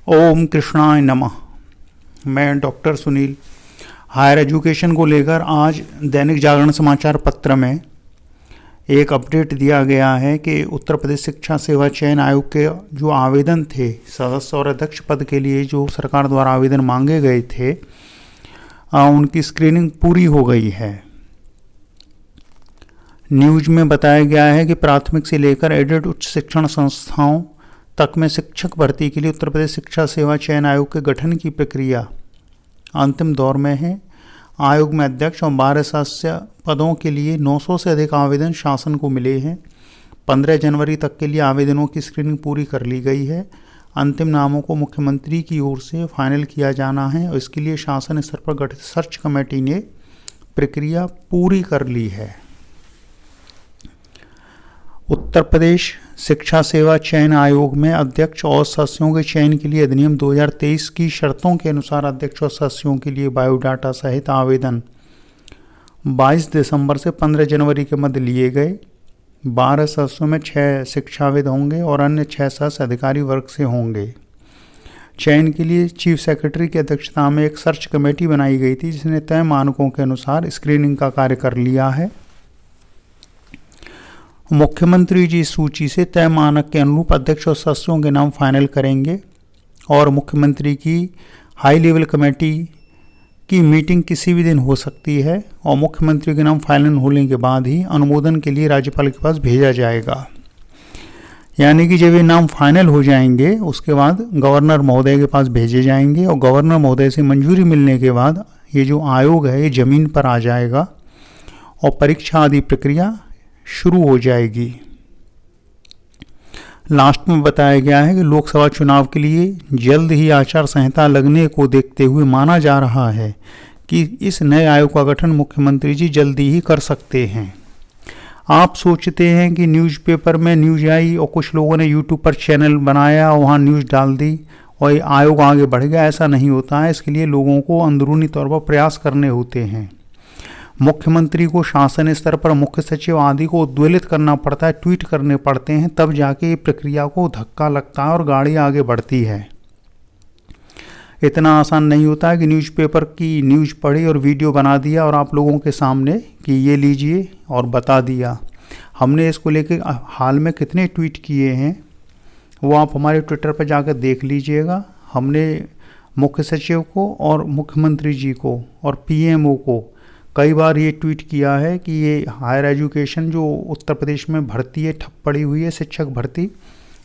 ओम कृष्णाय नमः। मैं डॉक्टर सुनील। हायर एजुकेशन को लेकर आज दैनिक जागरण समाचार पत्र में एक अपडेट दिया गया है कि उत्तर प्रदेश शिक्षा सेवा चयन आयोग के जो आवेदन थे सदस्य और अध्यक्ष पद के लिए जो सरकार द्वारा आवेदन मांगे गए थे उनकी स्क्रीनिंग पूरी हो गई है। न्यूज में बताया गया है कि प्राथमिक से लेकर एडेड उच्च शिक्षण संस्थाओं तक में शिक्षक भर्ती के लिए उत्तर प्रदेश शिक्षा सेवा चयन आयोग के गठन की प्रक्रिया अंतिम दौर में है। आयोग में अध्यक्ष और 12 सदस्य पदों के लिए 900 से अधिक आवेदन शासन को मिले हैं। 15 जनवरी तक के लिए आवेदनों की स्क्रीनिंग पूरी कर ली गई है। अंतिम नामों को मुख्यमंत्री की ओर से फाइनल किया जाना है और इसके लिए शासन स्तर पर गठित सर्च कमेटी ने प्रक्रिया पूरी कर ली है। उत्तर प्रदेश शिक्षा सेवा चयन आयोग में अध्यक्ष और सदस्यों के चयन के लिए अधिनियम 2023 की शर्तों के अनुसार अध्यक्ष और सदस्यों के लिए बायोडाटा सहित आवेदन 22 दिसंबर से 15 जनवरी के मध्य लिए गए। 12 सदस्यों में 6 शिक्षाविद होंगे और अन्य 6 सदस्य अधिकारी वर्ग से होंगे। चयन के लिए चीफ सेक्रेटरी की अध्यक्षता में एक सर्च कमेटी बनाई गई थी जिसने तय मानकों के अनुसार स्क्रीनिंग का कार्य कर लिया है। मुख्यमंत्री जी सूची से तय मानक के अनुरूप अध्यक्ष और सदस्यों के नाम फाइनल करेंगे और मुख्यमंत्री की हाई लेवल कमेटी की मीटिंग किसी भी दिन हो सकती है और मुख्यमंत्री के नाम फाइनल होने के बाद ही अनुमोदन के लिए राज्यपाल के पास भेजा जाएगा। यानी कि जब ये नाम फाइनल हो जाएंगे उसके बाद गवर्नर महोदय के पास भेजे जाएंगे और गवर्नर महोदय से मंजूरी मिलने के बाद ये जो आयोग है ये ज़मीन पर आ जाएगा और परीक्षा आदि प्रक्रिया शुरू हो जाएगी। लास्ट में बताया गया है कि लोकसभा चुनाव के लिए जल्द ही आचार संहिता लगने को देखते हुए माना जा रहा है कि इस नए आयोग का गठन मुख्यमंत्री जी जल्दी ही कर सकते हैं। आप सोचते हैं कि न्यूज़पेपर में न्यूज़ आई और कुछ लोगों ने यूट्यूब पर चैनल बनाया, वहाँ न्यूज़ डाल दी और ये आयोग आगे बढ़ गया। ऐसा नहीं होता है। इसके लिए लोगों को अंदरूनी तौर पर प्रयास करने होते हैं। मुख्यमंत्री को शासन स्तर पर मुख्य सचिव आदि को उद्वेलित करना पड़ता है, ट्वीट करने पड़ते हैं, तब जाके ये प्रक्रिया को धक्का लगता है और गाड़ी आगे बढ़ती है। इतना आसान नहीं होता है कि न्यूज़पेपर की न्यूज़ पढ़ी और वीडियो बना दिया और आप लोगों के सामने कि ये लीजिए और बता दिया। हमने इसको लेके हाल में कितने ट्वीट किए हैं वो आप हमारे ट्विटर पर जाकर देख लीजिएगा। हमने मुख्य सचिव को और मुख्यमंत्री जी को और पीएमओ को कई बार ये ट्वीट किया है कि ये हायर एजुकेशन जो उत्तर प्रदेश में भर्ती है ठप पड़ी हुई है, शिक्षक भर्ती।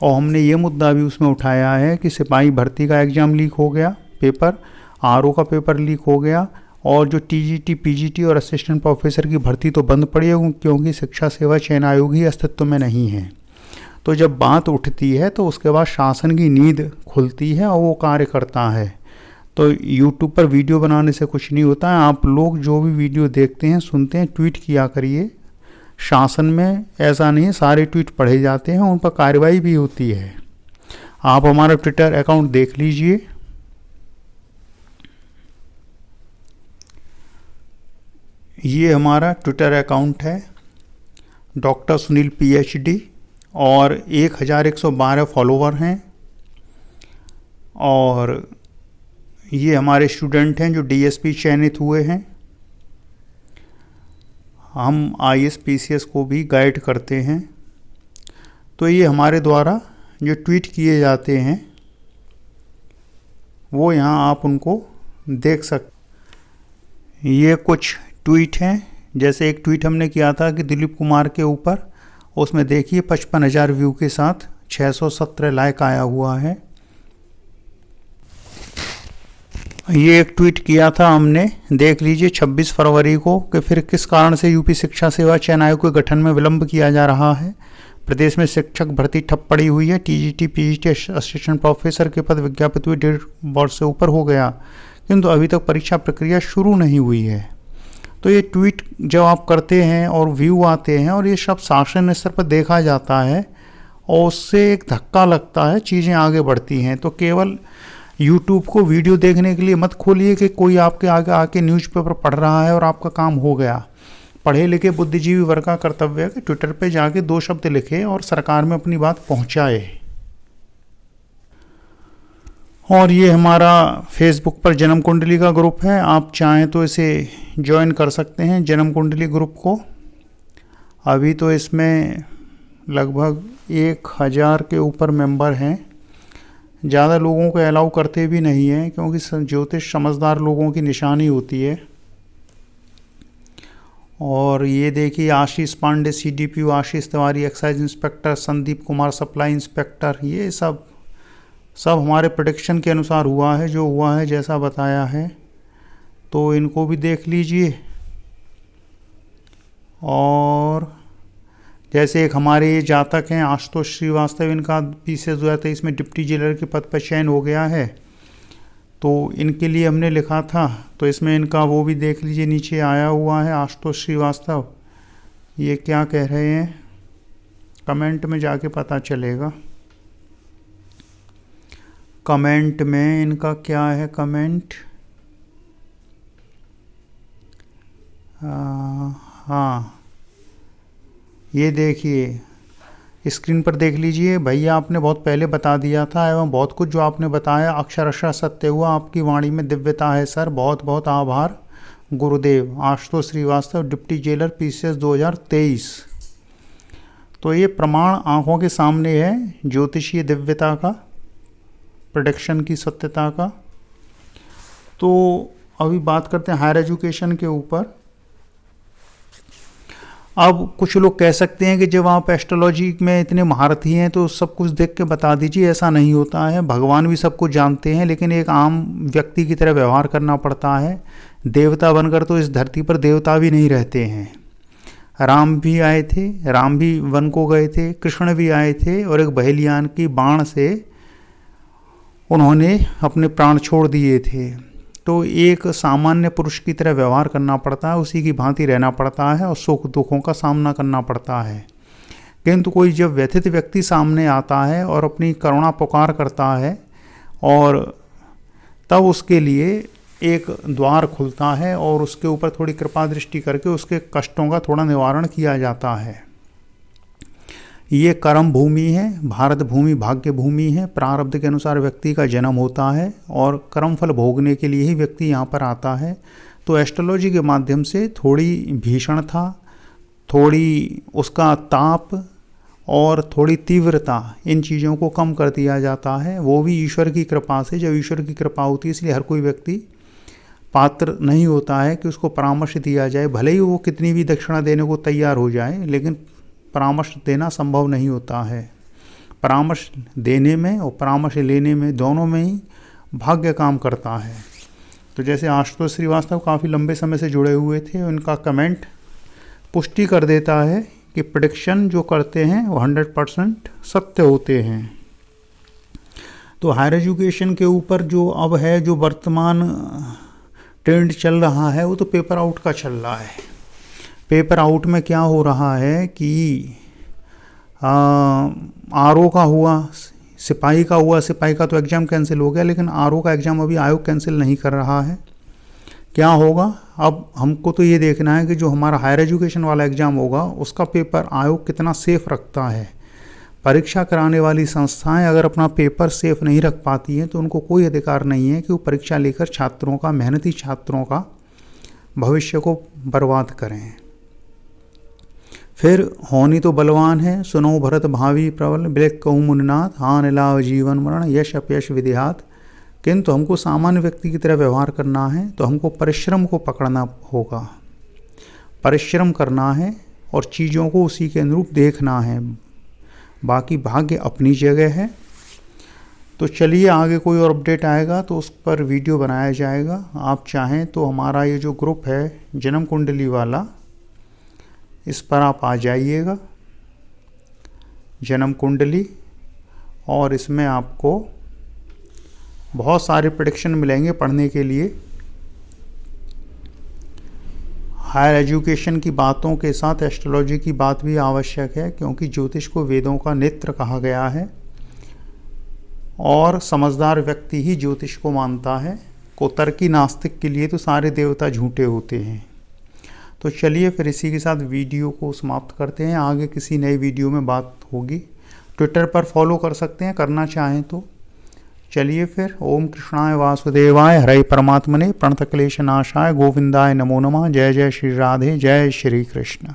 और हमने ये मुद्दा भी उसमें उठाया है कि सिपाही भर्ती का एग्ज़ाम लीक हो गया, पेपर आरओ का पेपर लीक हो गया और जो टीजीटी पीजीटी और असिस्टेंट प्रोफेसर की भर्ती तो बंद पड़ी है क्योंकि शिक्षा सेवा चयन आयोग ही अस्तित्व में नहीं है। तो जब बात उठती है तो उसके बाद शासन की नींद खुलती है और वो कार्य करता है। तो YouTube पर वीडियो बनाने से कुछ नहीं होता है। आप लोग जो भी वीडियो देखते हैं सुनते हैं ट्वीट किया करिए। शासन में ऐसा नहीं है सारे ट्वीट पढ़े जाते हैं, उन पर कार्रवाई भी होती है। आप हमारा ट्विटर अकाउंट देख लीजिए। ये हमारा ट्विटर अकाउंट है डॉक्टर सुनील PhD और 1112 फॉलोवर हैं और ये हमारे स्टूडेंट हैं जो DSP चयनित हुए हैं। हम IAS PCS को भी गाइड करते हैं। तो ये हमारे द्वारा जो ट्वीट किए जाते हैं वो यहाँ आप उनको देख सकते। ये कुछ ट्वीट हैं। जैसे एक ट्वीट हमने किया था कि दिलीप कुमार के ऊपर, उसमें देखिए 55,000 व्यू के साथ 617 लाइक आया हुआ है। ये एक ट्वीट किया था हमने, देख लीजिए 26 फरवरी को कि फिर किस कारण से यूपी शिक्षा सेवा चयन आयोग के गठन में विलंब किया जा रहा है। प्रदेश में शिक्षक भर्ती ठप पड़ी हुई है। टीजीटी पीजीटी असिस्टेंट प्रोफेसर के पद विज्ञापित हुए 1.5 वर्ष से ऊपर हो गया किंतु अभी तक परीक्षा प्रक्रिया शुरू नहीं हुई है। तो ये ट्वीट जब आप करते हैं और व्यू आते हैं और ये सब शासन स्तर पर देखा जाता है और उससे एक धक्का लगता है, चीज़ें आगे बढ़ती हैं। तो केवल YouTube को वीडियो देखने के लिए मत खोलिए कि कोई आपके आगे आके न्यूज़पेपर पढ़ रहा है और आपका काम हो गया। पढ़े लिखे बुद्धिजीवी वर्ग का कर्तव्य है कि ट्विटर पे जाके 2 शब्द लिखे और सरकार में अपनी बात पहुंचाए। और ये हमारा फेसबुक पर जन्म कुंडली का ग्रुप है, आप चाहें तो इसे ज्वाइन कर सकते हैं जन्म कुंडली ग्रुप को। अभी तो इसमें लगभग 1000 के ऊपर मेंबर हैं। ज़्यादा लोगों को अलाउ करते भी नहीं हैं, क्योंकि ज्योतिष समझदार लोगों की निशानी होती है। और ये देखिए, Ashish Pandey CDPO, Ashish Tiwari excise inspector, Sandeep Kumar supply inspector, ये सब हमारे प्रेडिक्शन के अनुसार हुआ है, जो हुआ है जैसा बताया है। तो इनको भी देख लीजिए। और जैसे एक हमारे ये जातक हैं आशुतोष श्रीवास्तव, इनका PCS 2023 में डिप्टी जेलर के पद पर चयन हो गया है। तो इनके लिए हमने लिखा था, तो इसमें इनका वो भी देख लीजिए, नीचे आया हुआ है आशुतोष श्रीवास्तव। ये क्या कह रहे हैं कमेंट में जाके पता चलेगा। कमेंट में इनका क्या है कमेंट, हाँ ये देखिए, स्क्रीन पर देख लीजिए। भैया आपने बहुत पहले बता दिया था, एवं बहुत कुछ जो आपने बताया अक्षरशः सत्य हुआ। आपकी वाणी में दिव्यता है सर, बहुत बहुत आभार गुरुदेव। Ashutosh Srivastava, deputy jailer, PCS 2023। तो ये प्रमाण आंखों के सामने है ज्योतिषीय दिव्यता का, प्रेडिक्शन की सत्यता का। तो अभी बात करते हैं हायर एजुकेशन के ऊपर। अब कुछ लोग कह सकते हैं कि जब आप एस्ट्रोलॉजी में इतने महारथी हैं तो सब कुछ देख के बता दीजिए। ऐसा नहीं होता है, भगवान भी सब कुछ जानते हैं, लेकिन एक आम व्यक्ति की तरह व्यवहार करना पड़ता है। देवता बनकर तो इस धरती पर देवता भी नहीं रहते हैं। राम भी आए थे, राम भी वन को गए थे, कृष्ण भी आए थे, और एक बहेलियान की बाण से उन्होंने अपने प्राण छोड़ दिए थे। तो एक सामान्य पुरुष की तरह व्यवहार करना पड़ता है, उसी की भांति रहना पड़ता है, और सुख दुखों का सामना करना पड़ता है। किंतु कोई जब व्यथित व्यक्ति सामने आता है और अपनी करुणा पुकार करता है, और तब उसके लिए एक द्वार खुलता है और उसके ऊपर थोड़ी कृपा दृष्टि करके उसके कष्टों का थोड़ा निवारण किया जाता है। ये कर्म भूमि है, भारत भूमि भाग्य भूमि है। प्रारब्ध के अनुसार व्यक्ति का जन्म होता है और कर्म फल भोगने के लिए ही व्यक्ति यहाँ पर आता है। तो एस्ट्रोलॉजी के माध्यम से थोड़ी भीषण था, थोड़ी उसका ताप और थोड़ी तीव्रता, इन चीज़ों को कम कर दिया जाता है। वो भी ईश्वर की कृपा से। जब ईश्वर की कृपा होती है, इसलिए हर कोई व्यक्ति पात्र नहीं होता है कि उसको परामर्श दिया जाए। भले ही वो कितनी भी दक्षिणा देने को तैयार हो जाए, लेकिन परामर्श देना संभव नहीं होता है। परामर्श देने में और परामर्श लेने में, दोनों में ही भाग्य काम करता है। तो जैसे आशुतोष श्रीवास्तव काफ़ी लंबे समय से जुड़े हुए थे, उनका कमेंट पुष्टि कर देता है कि प्रेडिक्शन जो करते हैं वो 100% सत्य होते हैं। तो हायर एजुकेशन के ऊपर जो अब है, जो वर्तमान ट्रेंड चल रहा है, वो तो पेपर आउट का चल रहा है। पेपर आउट में क्या हो रहा है कि RO का हुआ, सिपाही का हुआ। सिपाही का तो एग्ज़ाम कैंसिल हो गया, लेकिन RO का एग्ज़ाम अभी आयोग कैंसिल नहीं कर रहा है। क्या होगा अब हमको तो ये देखना है कि जो हमारा हायर एजुकेशन वाला एग्ज़ाम होगा उसका पेपर आयोग कितना सेफ रखता है। परीक्षा कराने वाली संस्थाएं अगर अपना पेपर सेफ नहीं रख पाती हैं तो उनको कोई अधिकार नहीं है कि वो परीक्षा लेकर छात्रों का, मेहनती छात्रों का भविष्य को बर्बाद करें। फिर होनी तो बलवान है, सुनो भरत भावी प्रबल, बिलख कहूँ मुनिनाथ, हान लाभ जीवन मरण, यश अपयश विधिहात। किंतु हमको सामान्य व्यक्ति की तरह व्यवहार करना है, तो हमको परिश्रम को पकड़ना होगा। परिश्रम करना है और चीज़ों को उसी के अनुरूप देखना है। बाकी भाग्य अपनी जगह है। तो चलिए, आगे कोई और अपडेट आएगा तो उस पर वीडियो बनाया जाएगा। आप चाहें तो हमारा ये जो ग्रुप है जन्म कुंडली वाला, इस पर आप आ जाइएगा, जन्म कुंडली, और इसमें आपको बहुत सारे प्रेडिक्शन मिलेंगे पढ़ने के लिए। हायर एजुकेशन की बातों के साथ एस्ट्रोलॉजी की बात भी आवश्यक है, क्योंकि ज्योतिष को वेदों का नेत्र कहा गया है और समझदार व्यक्ति ही ज्योतिष को मानता है। कुतर्की नास्तिक के लिए तो सारे देवता झूठे होते हैं। तो चलिए फिर इसी के साथ वीडियो को समाप्त करते हैं। आगे किसी नई वीडियो में बात होगी। ट्विटर पर फॉलो कर सकते हैं, करना चाहें तो। चलिए फिर, ओम कृष्णाय वासुदेवाय हरे परमात्मने प्रणतक्लेश नाशाय गोविंदाय नमो नमः। जय जय श्री राधे, जय श्री कृष्ण।